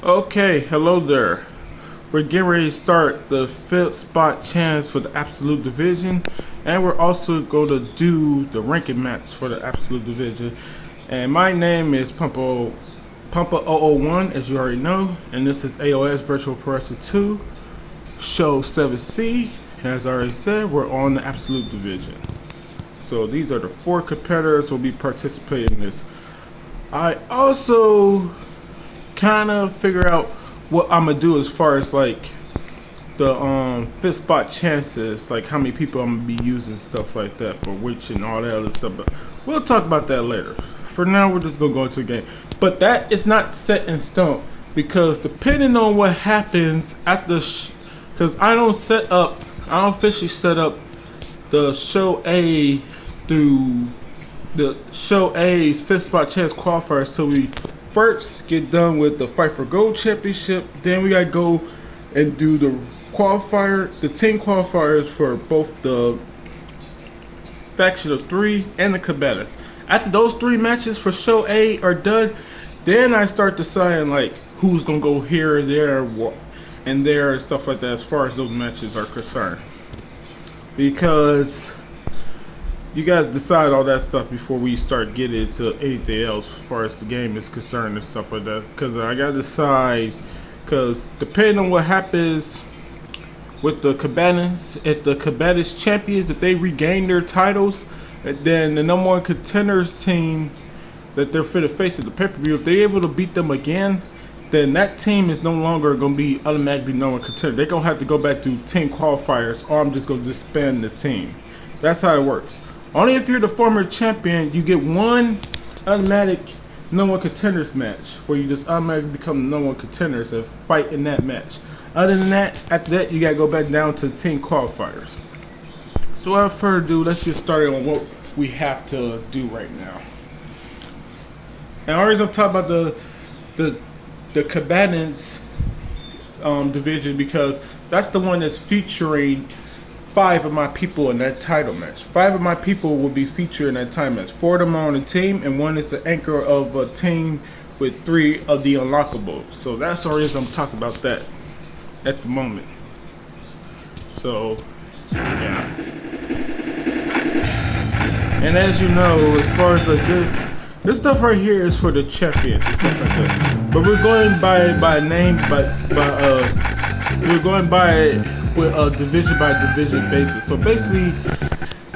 Okay, hello there. We're getting ready to start the 5th spot chance for the Absolute Division, and we're also going to do the ranking match for the Absolute Division. And my name is Pumpa001, as you already know, and this is AOS Virtual Pro Wrestling 2, Show 7C. As I already said, we're on the Absolute Division. So these are the 4 competitors who will be participating in this. I also kind of figure out what I'm gonna do as far as like the 5th spot chances, like how many people I'm gonna be using, stuff like that for which and all that other stuff. But we'll talk about that later. For now, we're just gonna go into the game. But that is not set in stone because depending on what happens at the, because I don't officially set up the show A through the show A's 5th spot chance qualifiers till we first get done with the Fight for Gold Championship. Then we gotta go and do the team qualifiers for both the faction of 3 and the Cabanas. After those 3 matches for show A are done, then I start deciding like who's gonna go here, there, and there, and stuff like that as far as those matches are concerned. Because you gotta decide all that stuff before we start getting into anything else as far as the game is concerned and stuff like that. Because I gotta decide, because depending on what happens with the Cabanas, if the Cabanas champions, if they regain their titles, then the number 1 contenders team that they're fit to face at the pay-per-view, if they're able to beat them again, then that team is no longer going to be automatically number 1 contender. They're going to have to go back to team qualifiers, or I'm just going to disband the team. That's how it works. Only if you're the former champion, you get 1 automatic number 1 contenders match, where you just automatically become the number 1 contenders and fight in that match. Other than that, after that, you got to go back down to team qualifiers. So without further ado, let's get started on what we have to do right now. And always I'm talking about the Cabanas division, because that's the one that's featuring 5 of my people in that title match. 5 of my people will be featured in that title match. 4 of them are on the team, and 1 is the anchor of a team with 3 of the unlockables. So that's the reason I'm talking about that at the moment. So, yeah. And as you know, as far as like this stuff right here is for the champions and stuff like that. But we're going by name, we're going by with a division by division basis. So basically,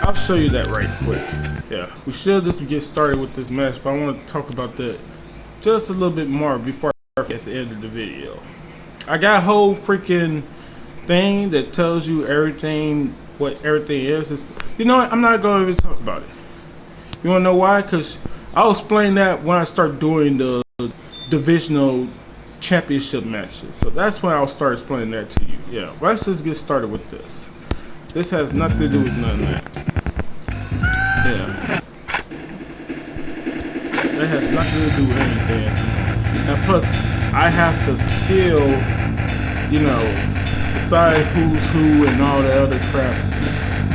I'll show you that right quick. Yeah, we should just get started with this match, but I want to talk about that just a little bit more before I get at the end of the video. I got a whole freaking thing that tells you everything, what everything is. You know what? I'm not going to even talk about it. You want to know why? Because I'll explain that when I start doing the divisional championship matches. So that's when I'll start explaining that to you. Yeah, let's just get started with this. This has nothing to do with none of that. Yeah. That has nothing to do with anything. And plus, I have to still, decide who's who and all the other crap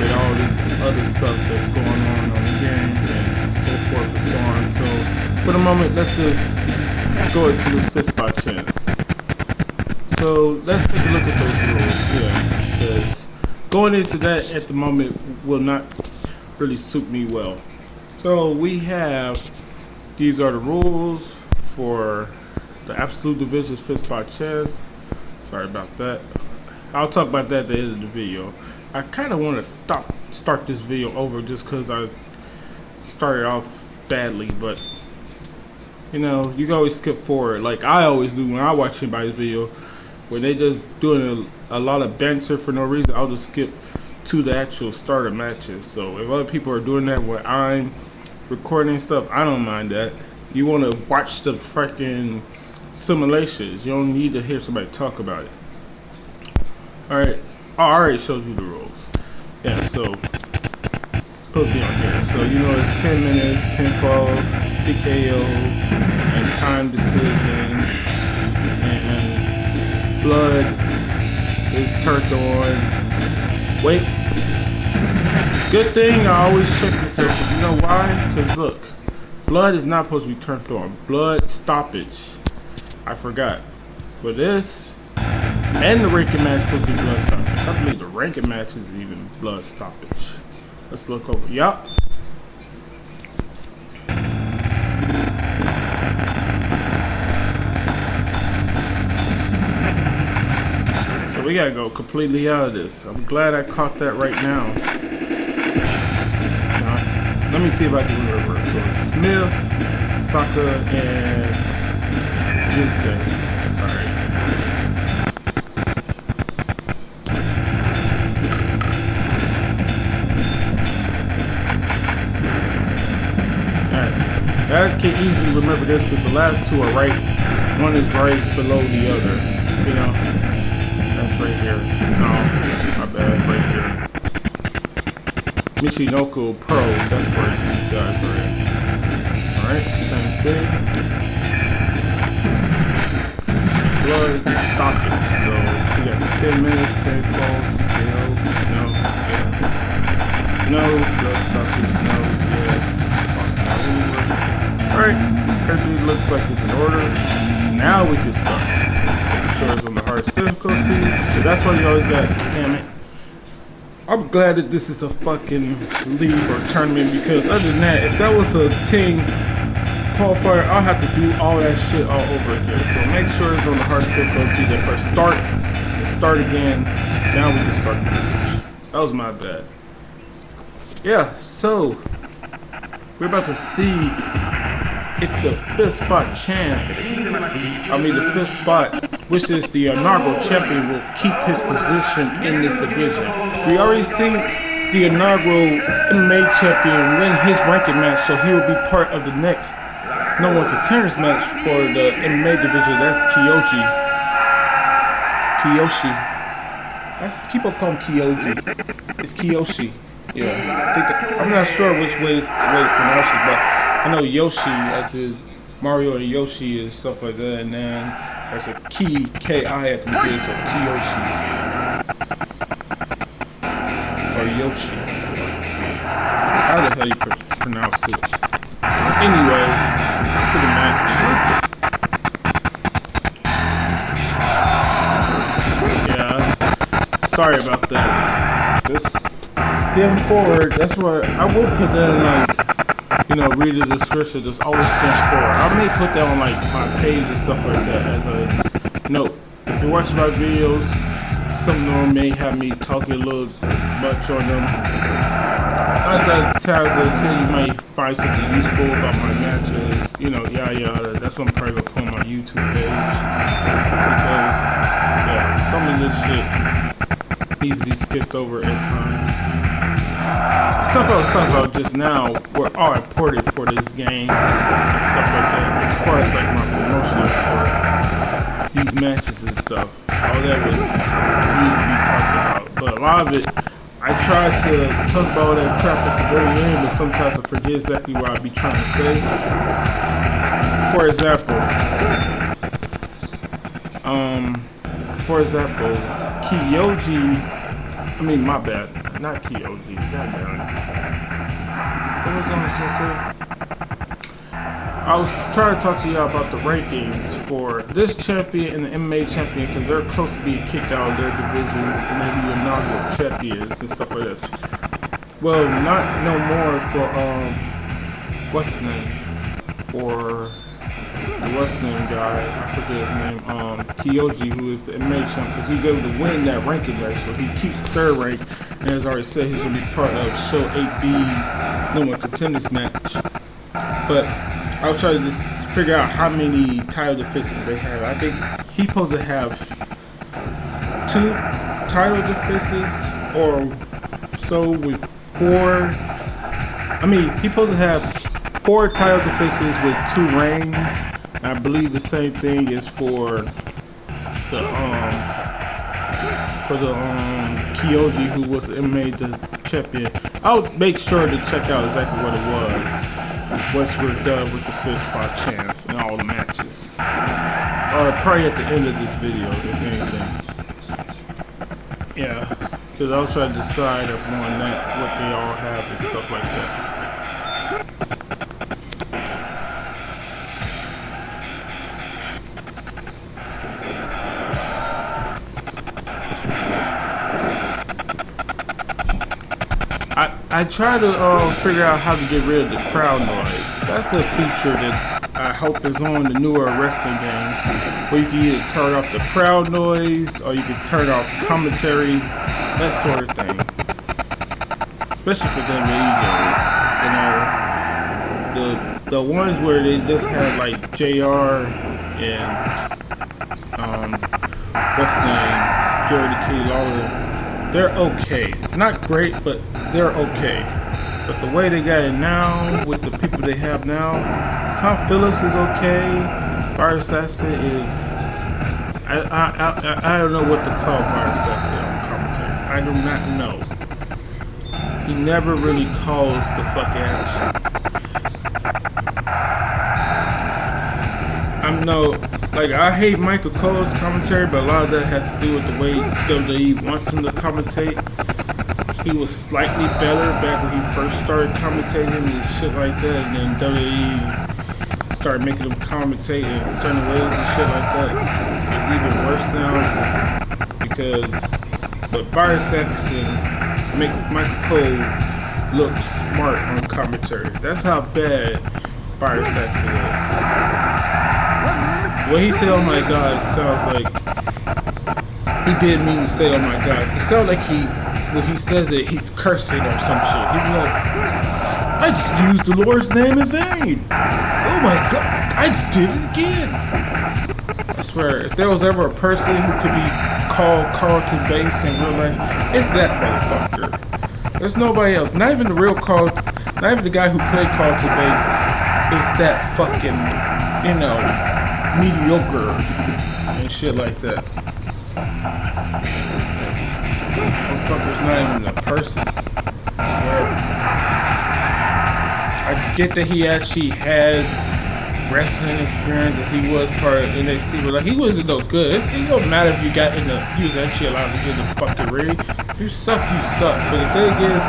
with all this other stuff that's going on the game and so forth and so on. So, for the moment, let's just go into this 5th spot chance. So, let's take a look at those rules. Yeah, because going into that at the moment will not really suit me well. So, we have, these are the rules for the Absolute Division's 5th spot chance. Sorry about that. I'll talk about that at the end of the video. I kind of want to start this video over just because I started off badly, but you can always skip forward like I always do when I watch anybody's video. When they just doing a lot of banter for no reason, I'll just skip to the actual start of matches. So if other people are doing that when I'm recording stuff, I don't mind that. You want to watch the freaking simulations. You don't need to hear somebody talk about it. Alright, I already showed you the rules. Yeah, so put me on here. So it's 10 minutes, pinfall, TKO, and time decision, and blood is turned on. Wait. Good thing I always check this out. You know why? Because look, blood is not supposed to be turned on. Blood stoppage. I forgot. for this. And the ranking match supposed to be blood stoppage. I believe the ranking match is even blood stoppage. Let's look over. Yup. So we gotta go completely out of this. I'm glad I caught that right now. Let me see if I can remember. So Smith, Saka, and Ginseng. Alright. I can easily remember this because the last two are right. One is right below the other. You know? That's right here. No, my bad, right here. Michinoku Pro, that's where these guys are at. Alright, same thing. Blood stopping. So we got 10 minutes, 10 calls, no, yeah. No, blood stopping, no, yes. Alright, everything looks like it's in order. Now we can start. Making sure it's on the hardest difficulty. But that's why you always got, damn it. I'm glad that this is a fucking league or tournament because other than that, if that was a team qualifier, I'll have to do all that shit all over again. So make sure it's on the hardest difficulty. Then press start and start again. Now we can start the match. That was my bad. Yeah, so we're about to see if the 5th spot champ, the 5th spot, which is the inaugural champion, will keep his position in this division. We already seen the inaugural MMA champion win his ranking match, so he will be part of the next #1 contenders match for the MMA division. That's Kiyoshi. I keep on calling him Kiyoshi. It's Kiyoshi. Yeah, I'm not sure which way to pronounce it, but I know Yoshi as in Mario and Yoshi and stuff like that, and then there's a K-I at the beginning, so Kiyoshi. Or Yoshi. How the hell you pronounce it? Anyway, to the match. Yeah, sorry about that. Just stem forward, that's what I will put that in, like, you know, read the description, just always stem forward. I may put that on like my page and stuff like that as a note. If you watch my videos, some of them may have me talking a little much on them. As I times until you might find something useful about my matches, you know, yada. That's what I'm probably gonna put on my YouTube page. Because, yeah, some of this shit needs to be skipped over at times. Stuff I was talking about just now were all imported for this game and stuff like that. As far as like my promotion for these matches and stuff, all that was needs to be talked about. But a lot of it, I try to talk about all that crap at the very end, but sometimes I forget exactly what I be trying to say. For example, Kiyoshi. My bad. Not Kiyoshi. Goddamn. What was I going to say? I was trying to talk to y'all about the rankings for this champion and the MMA champion because they're close to being kicked out of their divisions and then the inaugural champions and stuff like this. Well, not no more for what's his name? For the wrestling guy, I forget his name, Kiyoshi, who is the MMA champ, because he's able to win that ranking match, so he keeps third rank, and as I already said, he's going to be part of Show 8B's #1 contenders match. But I was trying to just figure out how many title defenses they have. I think he's supposed to have 2 title defenses, or so with 4. He's supposed to have 4 title defenses with 2 reigns. I believe the same thing is for the Kiyoshi, who was the MMA champion. I'll make sure to check out exactly what it was once we're done with the 5th spot chance and all the matches. Or probably at the end of this video, if anything. Yeah, because I was trying to decide upon that, what they all have and stuff like that. I try to figure out how to get rid of the crowd noise. That's a feature that I hope is on the newer wrestling games, where you can either turn off the crowd noise or you can turn off commentary, that sort of thing. Especially for WWE games, you know, the ones where they just have like JR and what's his name, Jerry the King Lawler. They're okay. Not great, but they're okay. But the way they got it now, with the people they have now, Tom Phillips is okay. 5SChance is... I don't know what to call 5SChance on commentary. I do not know. He never really calls the fucking action. I'm no... Like, I hate Michael Cole's commentary, but a lot of that has to do with the way WWE wants him to commentate. He was slightly better back when he first started commentating and shit like that, and then WWE started making him commentate in certain ways and shit like that. It's even worse now, because but 5SChance makes Michael Cole look smart on commentary. That's how bad 5SChance is. What he said, oh my god, sounds like he didn't mean to say, oh my god. It sounds like when he says it, he's cursing or some shit. He's like, I just used the Lord's name in vain. Oh my god, I just did it again. I swear, if there was ever a person who could be called Carlton Bates in real life, it's that motherfucker. There's nobody else. Not even the real Carl, not even the guy who played Carlton Bates. It's that fucking, you know, mediocre and shit like that. Motherfucker's not even a person. I get that he actually has wrestling experience, that he was part of NXT, but like, he wasn't no good. It don't matter if you got in the, he was actually allowed to get in the fucking ring. If you suck, you suck. But the thing is,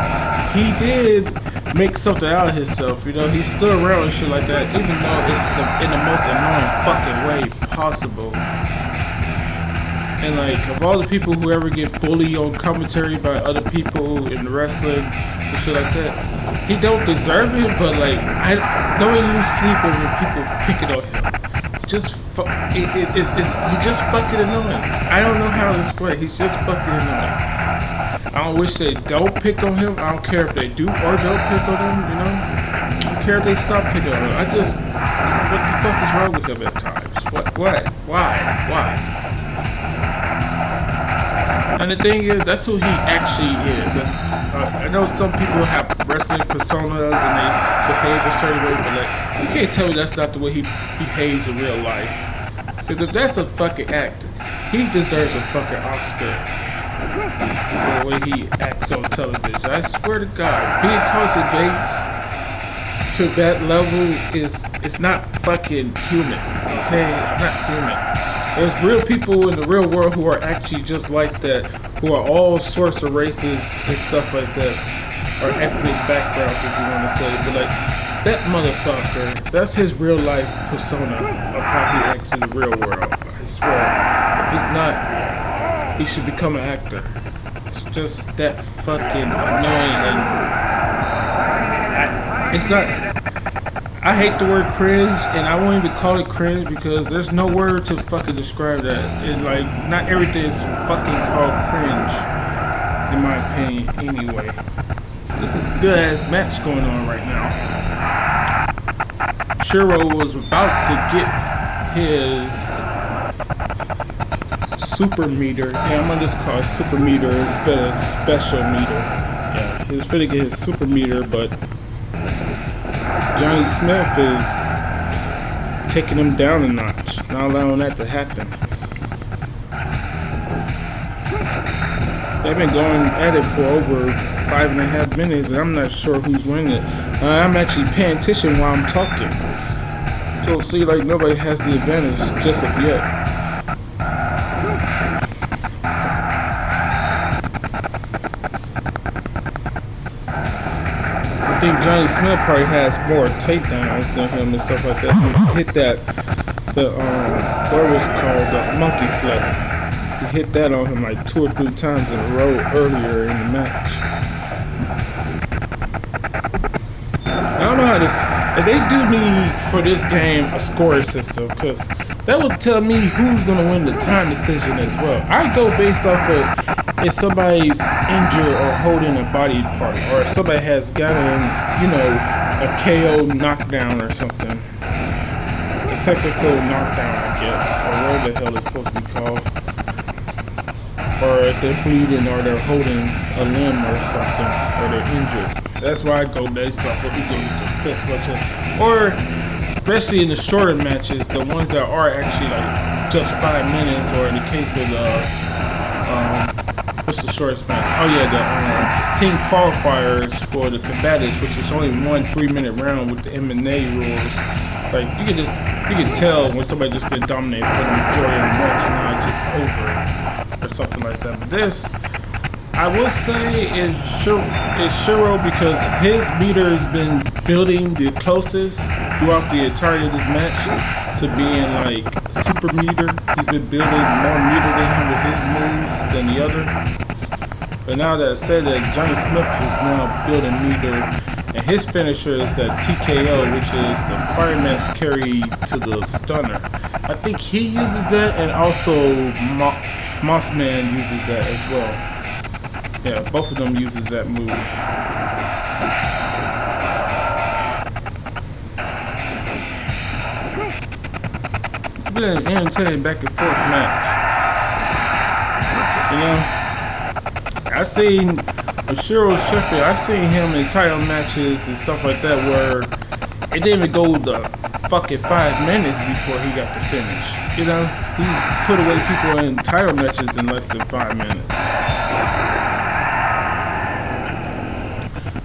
he did make something out of himself, you know. He's still around and shit like that, even though it's in the most annoying fucking way possible. And like, of all the people who ever get bullied on commentary by other people in the wrestling and shit like that, he don't deserve it. But like, I don't even sleep over people picking on him. He's just fucking annoying. I don't know how to explain. He's just fucking annoying. I don't wish they don't pick on him. I don't care if they do or don't pick on him, you know? I don't care if they stop picking on him. What the fuck is wrong with him at times? Why? And the thing is, that's who he actually is. I know some people have wrestling personas and they behave a certain way, but like, you can't tell me that's not the way he behaves in real life. Because if that's a fucking actor, he deserves a fucking Oscar for the way he acts on television. I swear to God, being Carlton Bates to that level is not fucking human. Okay, it's not human. There's real people in the real world who are actually just like that, who are all sorts of races and stuff like that, or ethnic backgrounds, if you want to say. But like, that motherfucker, that's his real life persona of how he acts in the real world. I swear, if it's not, he should become an actor. It's just that fucking annoying, and it's not. I hate the word cringe, and I won't even call it cringe because there's no word to fucking describe that. It's like, not everything is fucking called cringe, in my opinion, anyway. This is a good ass match going on right now. Shiro was about to get his super meter. Yeah, I'm gonna just call it super meter instead of special meter. Yeah, he was finna get his super meter, but Johnny Smith is taking him down a notch, not allowing that to happen. They've been going at it for over 5.5 minutes, and I'm not sure who's winning it. I'm actually paying attention while I'm talking, so see, like, nobody has the advantage just of yet. I think Johnny Smith probably has more takedowns than him and stuff like that. He hit that, what was it called, the monkey flip. He hit that on him like 2 or 3 times in a row earlier in the match. know how to. If they do need for this game a scoring system, because that would tell me who's gonna win the time decision as well. I go based off of if somebody's injured or holding a body part, or if somebody has gotten, you know, a KO knockdown or something, a technical knockdown, I guess, or whatever the hell it's supposed to be called, or if they're bleeding or they're holding a limb or something, or they're injured. That's why I go based off of who goes to fist matches, or especially in the shorter matches, the ones that are actually like just 5 minutes, or in the case of the what's the shortest match? Oh yeah, the team qualifiers for the combatants, which is only 1 3-minute round with the M&A rules. Like you can tell when somebody just been dominated for the majority of the match and now it's just over or something like that. But this, I would say, is Shiro because his meter has been building the closest throughout the entirety of this match to being like super meter. He's been building more meter than him with his moves than the other. But now that I said that, Johnny Smith is now building meter, and his finisher is that TKO, which is the fireman's carry to the stunner. I think he uses that, and also Mossman uses that as well. Yeah, both of them uses that move. It's been an entertaining back and forth match. You know, I seen Shiro Sheffield. I seen him in title matches and stuff like that where it didn't even go the fucking 5 minutes before he got the finish. You know, he put away people in title matches in less than 5 minutes.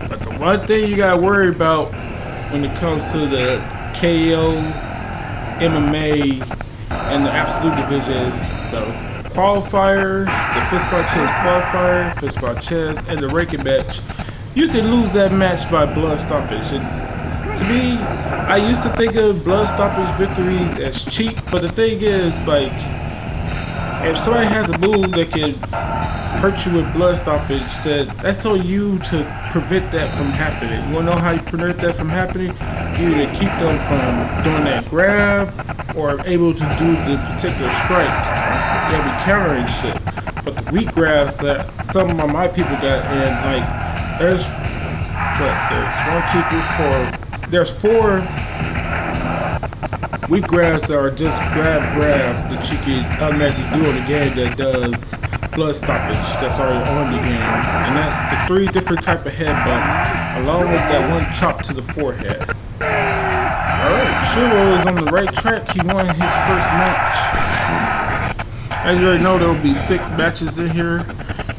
But the one thing you gotta worry about when it comes to the KO, MMA, and the absolute division is the qualifiers, the fist-by-chest qualifier, fist-by-chest, and the ranking match. You can lose that match by blood stoppage. And to me, I used to think of blood stoppage victories as cheap, but the thing is, like, if somebody has a move that can hurt you with blood stoppage, that's on you to prevent that from happening. You wanna know how you prevent that from happening? You either keep them from doing that grab or able to do the particular strike. Yeah, be countering shit. But the weak grabs that some of my people got in, like, there's 4 weak grabs that are just grab that you can automatically do on the game that does blood stoppage that's already on the game. And that's the 3 different type of headbutts along with that 1 chop to the forehead. Alright, Shiro is on the right track. He won his first match. As you already know, there will be 6 matches in here,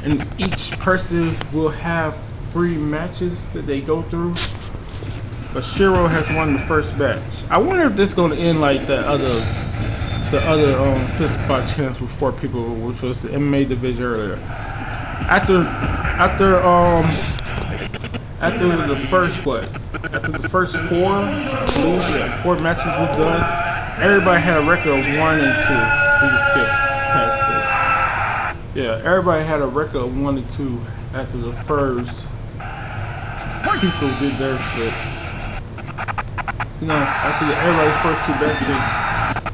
and each person will have 3 matches that they go through. But Shiro has won the first match. I wonder if this is going to end like the other fist by chance with 4 people, which was the MMA division earlier. After the first 4, I believe, 4 matches was done, everybody had a record of 1 and 2. We can skip past this. Yeah, everybody had a record of 1 and 2 after the first people did their shit. You know, after everybody's first 2 matches,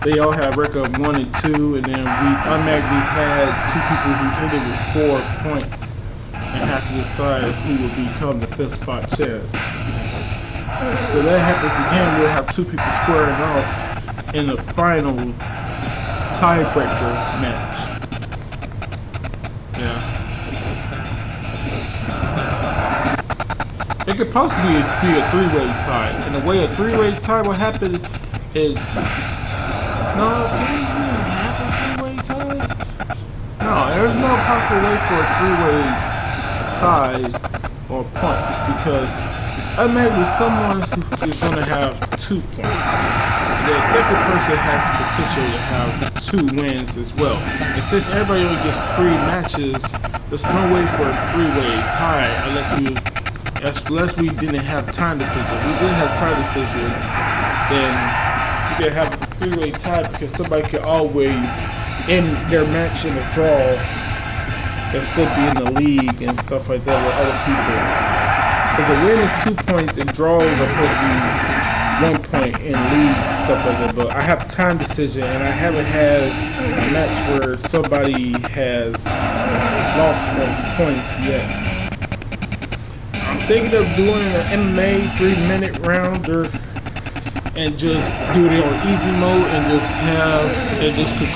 they all had a record of 1 and 2, and then we automatically had 2 people who ended with 4 points and have to decide who will become the fist spot chance. So that happens again, we'll have 2 people squaring off in the final tiebreaker match. Yeah. It could possibly be a 3-way tie. And the way a 3-way tie will happen is... No, can we even have a 3-way tie? No, there's no possible way for a 3-way tie or points, because automatically someone who is going to have 2 points. The second person has the potential to have 2 wins as well. And since everybody only gets 3 matches, there's no way for a 3-way tie unless we didn't have time decision. If we didn't have time decision, then you could have a 3-way tie, because somebody could always end their match in a draw and still be in the league and stuff like that with other people. If a win is 2 points, and draws are supposed to be 1 point and leads and stuff like that. But I have time decision, and I haven't had a match where somebody has lost more points yet. I'm thinking of doing an MMA 3-minute rounder and just do it on easy mode and just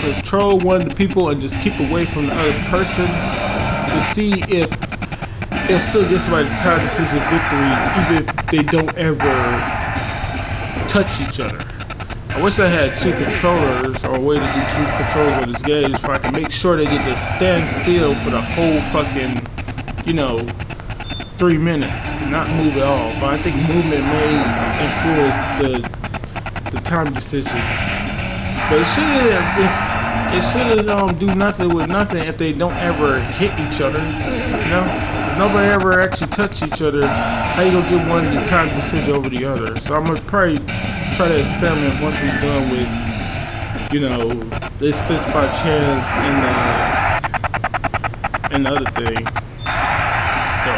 control one of the people and just keep away from the other person to see if they'll still get somebody time decision victory even if they don't ever touch each other. I wish I had 2 controllers or a way to do 2 controllers with this game so I can make sure they get to stand still for the whole fucking, 3 minutes and not move at all. But I think movement may influence the time decision. But it shouldn't do nothing with nothing if they don't ever hit each other. If nobody ever actually touch each other, how you gonna give one the time decision over the other? So I'm gonna probably try to experiment once we're done with, this 5SChance and the other thing, the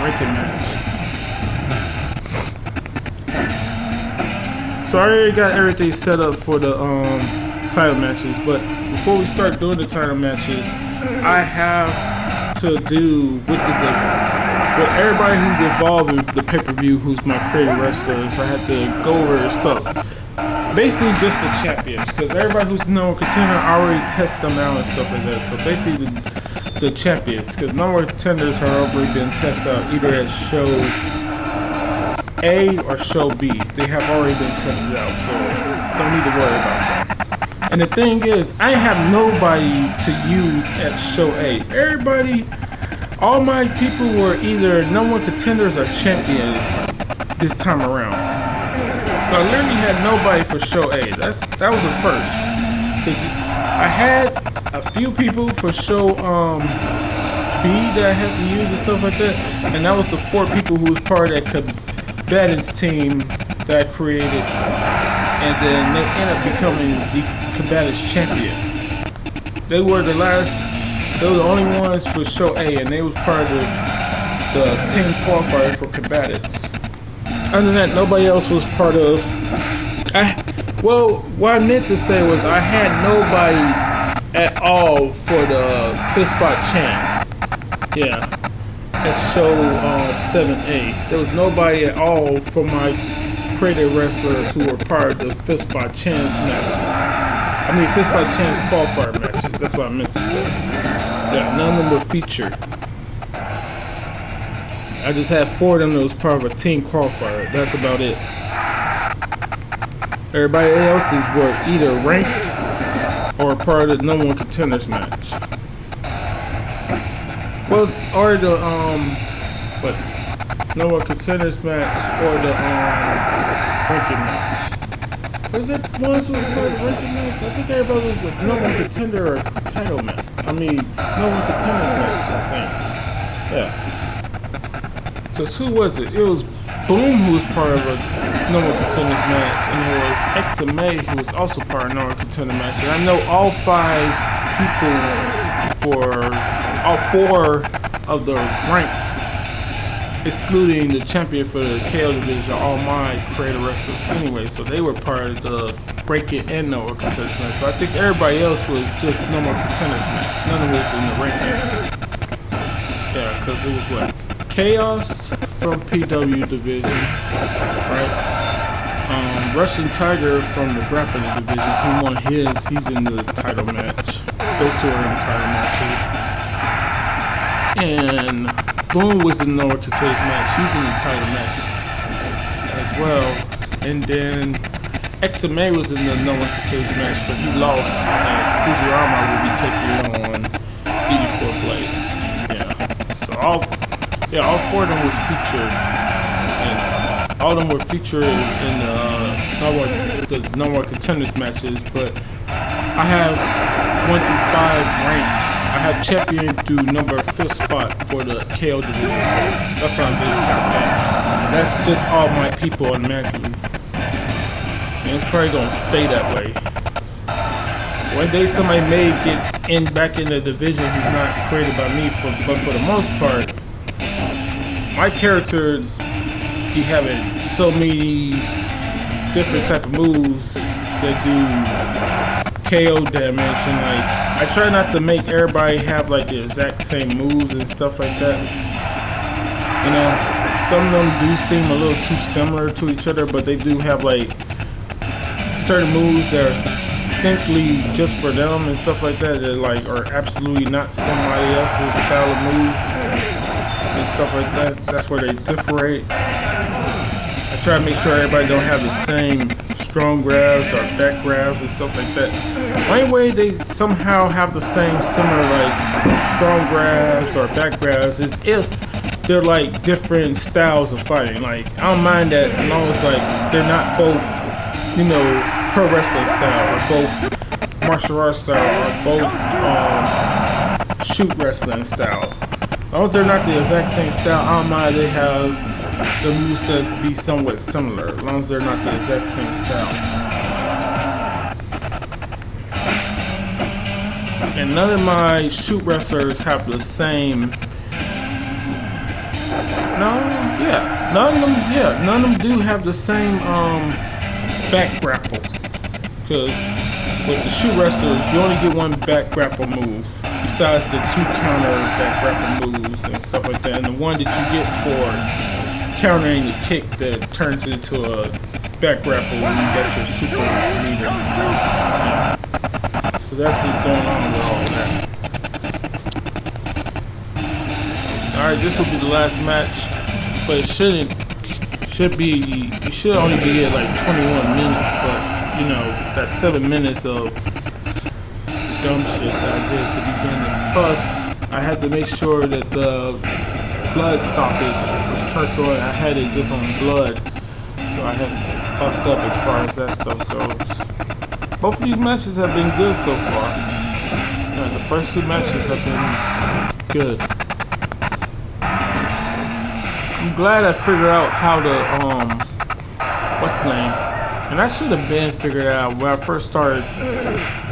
ranking match. So I already got everything set up for the title matches, but before we start doing the title matches, I have to do with everybody who's involved in the pay-per-view who's my creative wrestlers. I have to go over their stuff. Basically just the champions, because everybody who's no contender, I already test them out and stuff like that. So basically the champions, because number contenders have already been tested out either at show A or show B. They have already been tested out, so don't need to worry about that. And the thing is, I have nobody to use at show A. All my people were either #1 contenders or champions this time around. So I literally had nobody for show A. That was the first. I had a few people for show B that I had to use and stuff like that, and that was the 4 people who was part of that combatants team that I created, and then they ended up becoming the combatants champions. They were the only ones for show A, and they was part of the team qualifiers for combatants. Other than that, nobody else was part of. What I meant to say was I had nobody at all for the 5SChance. Yeah. At show 7A. There was nobody at all for my creative wrestlers who were part of the 5SChance matches. 5SChance qualifier matches. That's what I meant to say. Yeah, none of them were featured. I just had 4 of them that was part of a team qualifier. That's about it. Everybody else were either ranked or part of the #1 contenders match. Well, or the #1 contenders match or the ranking match. Was it one who was part of the ranking match? I think everybody was the #1 contender or title match. #1 contenders match, I think. Yeah. Because who was it? It was Boom who was part of a #1 contenders match, and it was XMA who was also part of #1 contender match. And I know all 5 people for all 4 of the ranks, excluding the champion for the KO division, are all my creative wrestlers anyway. So they were part of the ranking and #1 contenders match. So I think everybody else was just #1 contenders match. None of it was in the ranking. Yeah, because it was what? Chaos from PW division, right? Russian Tiger from the grappling division, who won his, he's in the title match. Those 2 are in the title matches. And Boom was in the #1 contenders match. He's in the title match as well. And then XMA was in the #1 contenders match, but he lost. Fujirama will be taking on 84 Blades. Yeah. So all 4 of them were featured, and all of them were featured in the #1 contenders matches. But I have 1 through 5 ranked. I have champion through #5 spot for the KO division. That's what I'm doing. That's just all my people automatically, and it's probably gonna stay that way. One day somebody may get back in the division who's not created by me, but for the most part, my characters be having so many different type of moves that do KO damage, and like I try not to make everybody have like the exact same moves and stuff like that. You know, some of them do seem a little too similar to each other, but they do have like certain moves that are distinctly just for them and stuff like that. That like are absolutely not somebody else's style of move and stuff like that. That's where they differentiate. I try to make sure everybody don't have the same strong grabs or back grabs and stuff like that. The only way they somehow have the same similar like strong grabs or back grabs is if they're like different styles of fighting. Like I don't mind that as long as like they're not both, you know, pro wrestling style or both martial arts style or both shoot wrestling style. As long as they're not the exact same style, I don't mind they have the moveset be somewhat similar, as long as they're not the exact same style. And none of my shoot wrestlers have the same. None of them do have the same back grapple. Because with the shoot wrestlers, you only get one back grapple move, besides the two counter back grapple moves and stuff like that. And the one that you get for countering the kick that turns into a back grapple when you get your super leader. So that's what's going on with all that. Alright, this will be the last match, but it should only be at like 21 minutes, but you know, that's 7 minutes of dumb shit that I did at the beginning. Plus, I had to make sure that the blood stoppage was turned on. I had it just on blood, so I had fucked up as far as that stuff goes. Both of these matches have been good so far. Yeah, the first two matches have been good. I'm glad I figured out how to what's the name? And I should have been figured out when I first started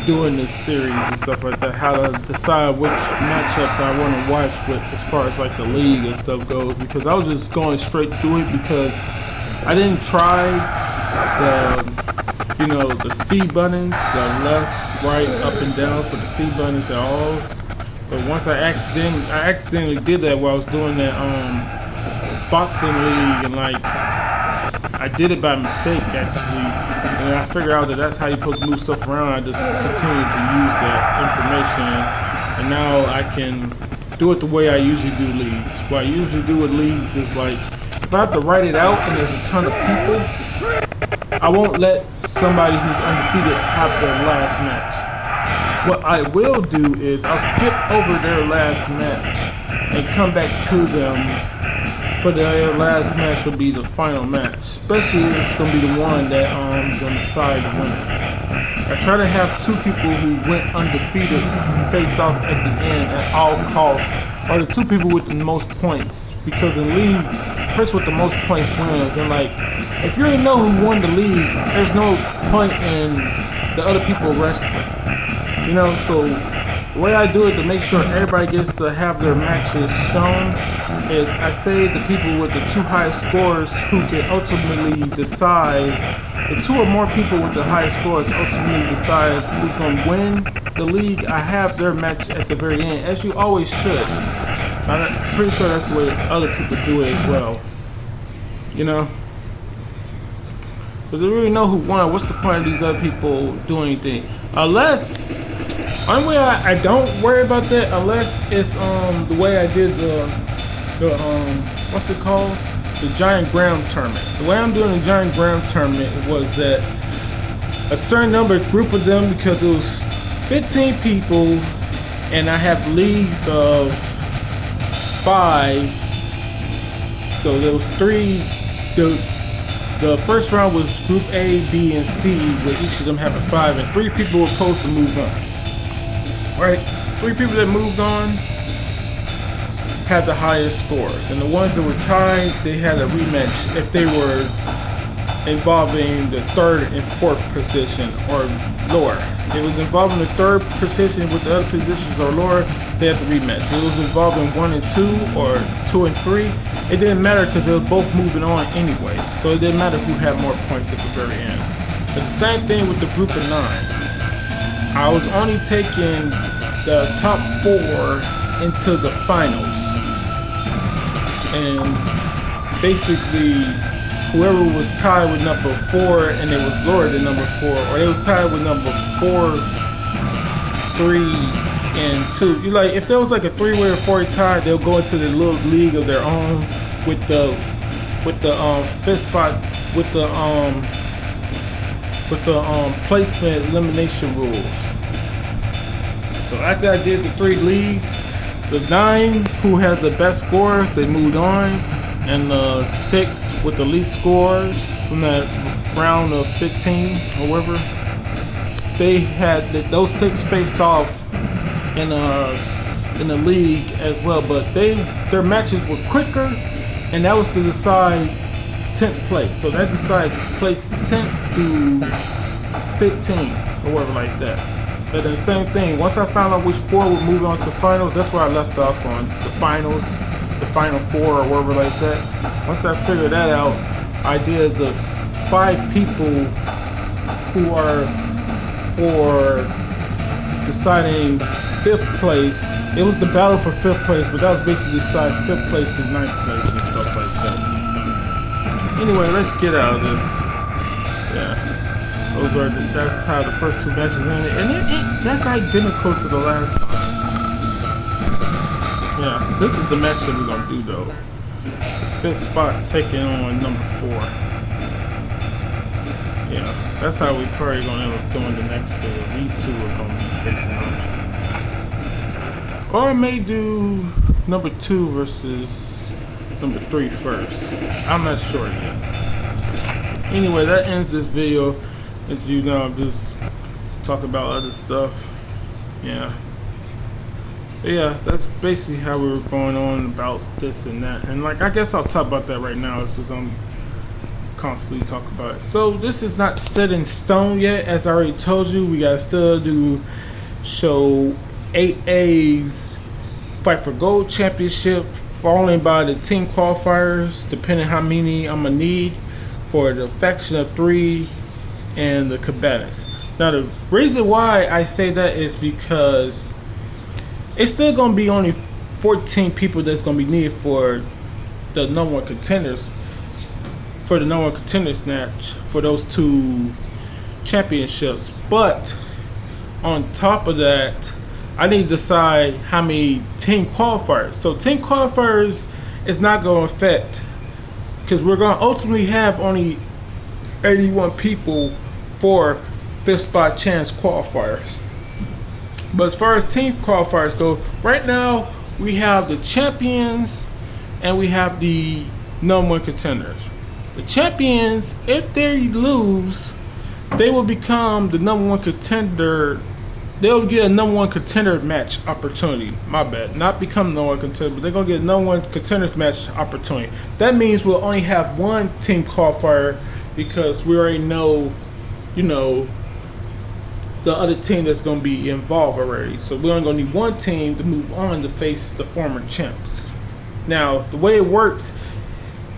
doing this series and stuff like that, how to decide which matchups I want to watch with as far as like the league and stuff goes, because I was just going straight through it because I didn't try the, you know, the C buttons, the left, right, up and down for the C buttons at all. But once I accidentally did that while I was doing that boxing league, and like I did it by mistake actually, and I figured out that that's how you're supposed to move stuff around. I just continued to use that information, and now I can do it the way I usually do leagues. What I usually do with leagues is like, if I have to write it out and there's a ton of people, I won't let somebody who's undefeated have their last match. What I will do is I'll skip over their last match and come back to them. For their last match will be the final match, especially if it's gonna be the one that gonna decide the winner. I try to have two people who went undefeated face off at the end at all costs, or the two people with the most points. Because in league, the person with the most points wins. And like, if you already know who won the league, there's no point in the other people wrestling. You know, so the way I do it to make sure everybody gets to have their matches shown is I say the people with the two highest scores who can ultimately decide, the two or more people with the highest scores ultimately decide who's going to win the league. I have their match at the very end, as you always should. I'm pretty sure that's the way other people do it as well. You know? Because they really know who won. What's the point of these other people doing anything? Unless... only way I don't worry about that, unless it's the way I did the what's it called? The Giant Graham tournament. The way I'm doing the Giant Graham tournament was that a certain group of them, because it was 15 people, and I have leagues of 5. So there was 3. The first round was Group A, B, and C, with each of them having 5, and 3 people were supposed to move on. Right, 3 people that moved on had the highest scores, and the ones that were tied, they had a rematch if they were involving the 3rd and 4th position, or lower. It was involved in the third position with the other positions or lower, they had to rematch. It was involved in 1 and 2 or 2 and 3. It didn't matter because they were both moving on anyway. So it didn't matter who had more points at the very end. But the same thing with the group of 9. I was only taking the top 4 into the finals. And basically, whoever was tied with number 4 and it was lower than number 4, or they was tied with number 4, 3, and 2. You like if there was like a 3-way or 4-way tie, they'll go into the little league of their own with the fifth spot with the placement elimination rules. So after I did the 3 leagues, the 9 who has the best scores, they moved on, and the 6 with the least scores from that round of 15 or whatever, they had those 6 faced off in the league as well, but their matches were quicker, and that was to decide 10th place. So that decides place 10th to 15 or whatever like that. But then the same thing, once I found out which 4 would move on to finals, that's where I left off on the finals, the final 4 or whatever like that. Once I figured that out, I did the 5 people who are for deciding 5th place. It was the battle for 5th place, but that was basically deciding 5th place to 9th place and stuff like that. Anyway, let's get out of this. Yeah. That's how the first 2 matches ended, and that's identical to the last time. Yeah, this is the match that we're gonna do though. The 5th spot taking on number 4. Yeah, that's how we probably gonna end up doing the next 2. These 2 are gonna be facing off. Or I may do number 2 versus number 3 first. I'm not sure yet. Anyway, that ends this video. As you know, I'm just talk about other stuff. Yeah. But yeah, that's basically how we were going on about this and that. And like, I guess I'll talk about that right now since I'm constantly talking about it. So this is not set in stone yet. As I already told you, we gotta still do show 8A's Fight for Gold Championship, followed by the team qualifiers, depending how many I'm gonna need for the faction of 3 and the combatants. Now the reason why I say that is because it's still gonna be only 14 people that's gonna be needed for the number 1 contenders, for the number 1 contenders match for those 2 championships. But on top of that, I need to decide how many team qualifiers. So team qualifiers is not going to affect, because we're going to ultimately have only 81 people for 5th spot chance qualifiers. But as far as team qualifiers go, right now we have the champions and we have the number 1 contenders. The champions, if they lose, they will become the number 1 contender. They'll get a number 1 contender match opportunity. My bad. Not become number 1 contender, but they're going to get a number 1 contenders match opportunity. That means we'll only have 1 team qualifier, because we already know, you know, the other team that's going to be involved already. So we're only going to need 1 team to move on to face the former champs. Now, the way it works,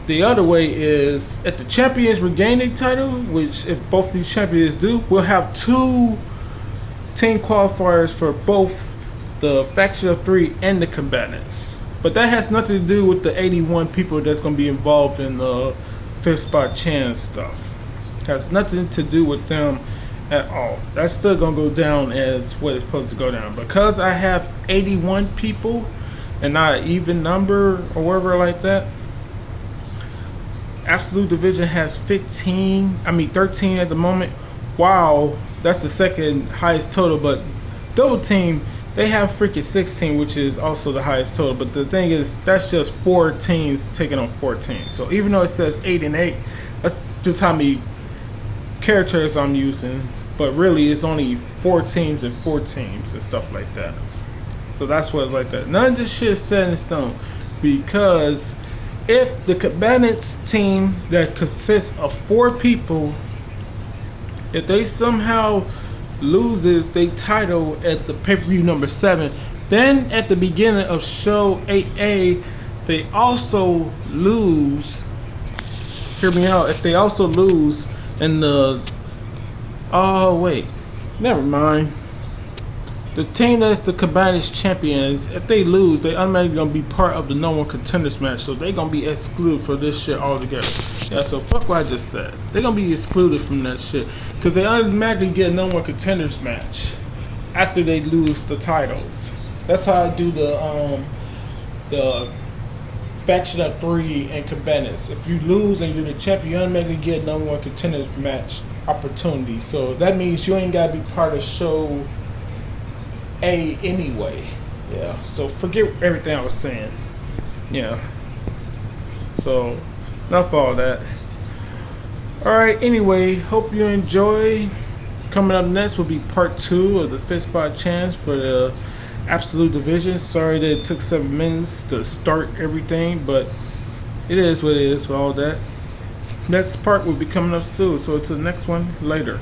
the other way is, if the champions regain their title, which if both these champions do, we'll have 2 team qualifiers for both the faction of 3 and the combatants. But that has nothing to do with the 81 people that's going to be involved in the 5th spot chance stuff. It has nothing to do with them at all. That's still going to go down as what it's supposed to go down. Because I have 81 people and not an even number or whatever like that, Absolute Division has 13 at the moment. Wow, that's the second highest total. But Double Team, they have freaking 16, which is also the highest total. But the thing is, that's just 4 teams taking on 4 teams. So even though it says 8 and 8, that's just how many characters I'm using. But really, it's only 4 teams and 4 teams and stuff like that. So that's what it's like that. None of this shit is set in stone, because if the combatants team that consists of 4 people, if they somehow loses their title at the pay-per-view number 7. Then at the beginning of show 8A, they also lose. Hear me out. If they also lose in the, oh wait, never mind. The team that's the Cabana's champions, if they lose, they automatically gonna be part of the No One Contenders match, so they gonna be excluded for this shit altogether. Yeah, so fuck what I just said. They gonna be excluded from that shit because they automatically get a No One Contenders match after they lose the titles. That's how I do the faction of 3 and Cabanas. If you lose and you're the champion, you automatically get a No One Contenders match opportunity. So that means you ain't gotta be part of show A anyway. Yeah, so forget everything I was saying. Yeah, so enough all that. Alright, anyway, hope you enjoy. Coming up next will be part 2 of the 5SChance for the Absolute Division. Sorry that it took 7 minutes to start everything, but it is what it is for all that. Next part will be coming up soon, so to the next one later.